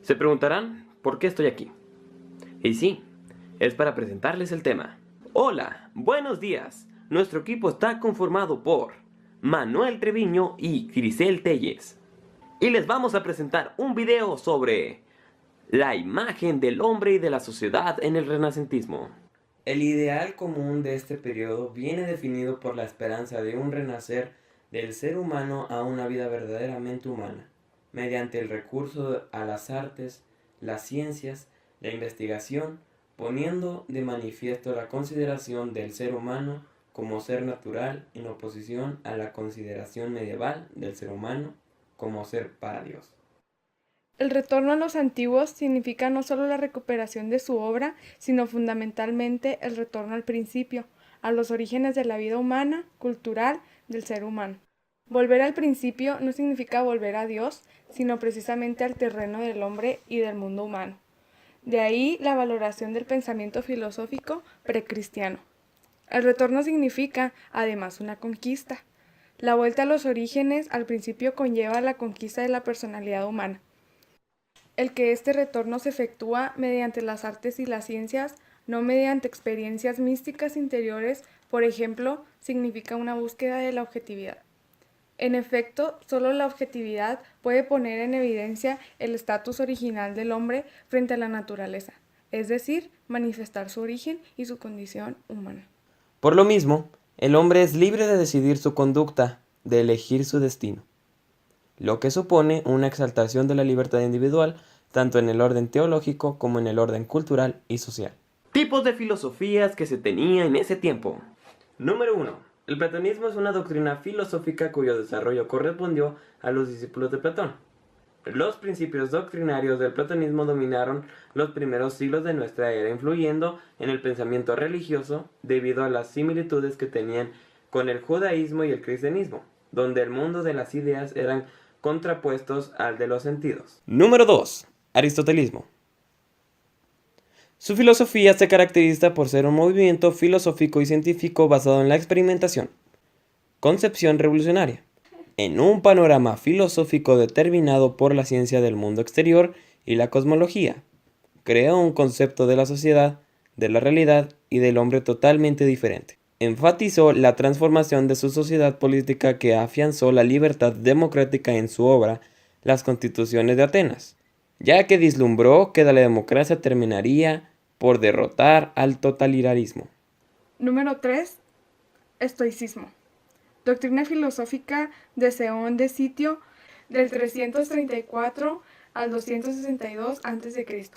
Se preguntarán por qué estoy aquí. Y sí, es para presentarles el tema. Hola, buenos días. Nuestro equipo está conformado por Manuel Treviño y Grisel Telles. Y les vamos a presentar un video sobre la imagen del hombre y de la sociedad en el renacentismo. El ideal común de este periodo viene definido por la esperanza de un renacer del ser humano a una vida verdaderamente humana, mediante el recurso a las artes, las ciencias, la investigación, poniendo de manifiesto la consideración del ser humano como ser natural en oposición a la consideración medieval del ser humano como ser para Dios. El retorno a los antiguos significa no solo la recuperación de su obra, sino fundamentalmente el retorno al principio, a los orígenes de la vida humana, cultural, del ser humano. Volver al principio no significa volver a Dios, sino precisamente al terreno del hombre y del mundo humano. De ahí la valoración del pensamiento filosófico precristiano. El retorno significa, además, una conquista. La vuelta a los orígenes al principio conlleva la conquista de la personalidad humana. El que este retorno se efectúa mediante las artes y las ciencias, no mediante experiencias místicas interiores, por ejemplo, significa una búsqueda de la objetividad. En efecto, solo la objetividad puede poner en evidencia el estatus original del hombre frente a la naturaleza, es decir, manifestar su origen y su condición humana. Por lo mismo, el hombre es libre de decidir su conducta, de elegir su destino, lo que supone una exaltación de la libertad individual tanto en el orden teológico como en el orden cultural y social. Tipos de filosofías que se tenía en ese tiempo. Número 1. El platonismo es una doctrina filosófica cuyo desarrollo correspondió a los discípulos de Platón. Los principios doctrinarios del platonismo dominaron los primeros siglos de nuestra era, influyendo en el pensamiento religioso debido a las similitudes que tenían con el judaísmo y el cristianismo, donde el mundo de las ideas eran contrapuestos al de los sentidos. Número 2. Aristotelismo. Su filosofía se caracteriza por ser un movimiento filosófico y científico basado en la experimentación, concepción revolucionaria, en un panorama filosófico determinado por la ciencia del mundo exterior y la cosmología. Creó un concepto de la sociedad, de la realidad y del hombre totalmente diferente. Enfatizó la transformación de su sociedad política que afianzó la libertad democrática en su obra Las Constituciones de Atenas, ya que vislumbró que la democracia terminaría por derrotar al totalitarismo. Número 3. Estoicismo. Doctrina filosófica de Zenón de Sitio del 334 al 262 a.C.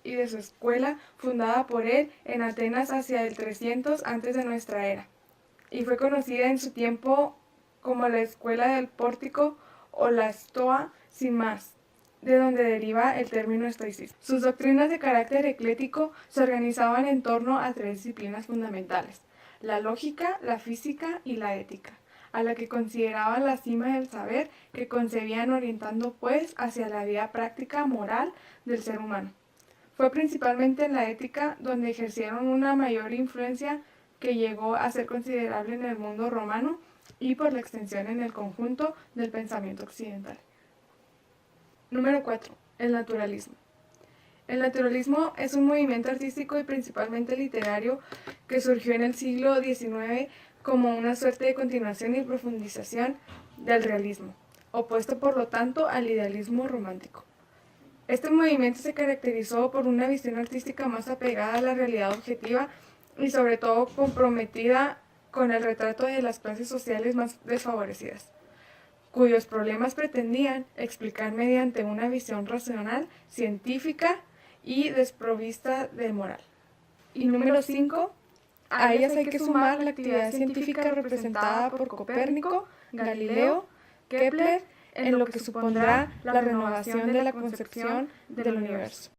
y de su escuela fundada por él en Atenas hacia el 300 antes de nuestra era, y fue conocida en su tiempo como la escuela del pórtico o la Stoa sin más, de donde deriva el término estoicismo. Sus doctrinas de carácter eclético se organizaban en torno a 3 disciplinas fundamentales: la lógica, la física y la ética, a la que consideraban la cima del saber, que concebían orientando pues hacia la vida práctica moral del ser humano. Fue principalmente en la ética donde ejercieron una mayor influencia que llegó a ser considerable en el mundo romano y por la extensión en el conjunto del pensamiento occidental. Número 4. El naturalismo. El naturalismo es un movimiento artístico y principalmente literario que surgió en el siglo XIX como una suerte de continuación y profundización del realismo, opuesto por lo tanto al idealismo romántico. Este movimiento se caracterizó por una visión artística más apegada a la realidad objetiva y sobre todo comprometida con el retrato de las clases sociales más desfavorecidas, cuyos problemas pretendían explicar mediante una visión racional, científica y desprovista de moral. Y número 5, a ellas hay que sumar la actividad científica representada por Copérnico, Galileo, Kepler, en lo que supondrá la renovación de la concepción del universo.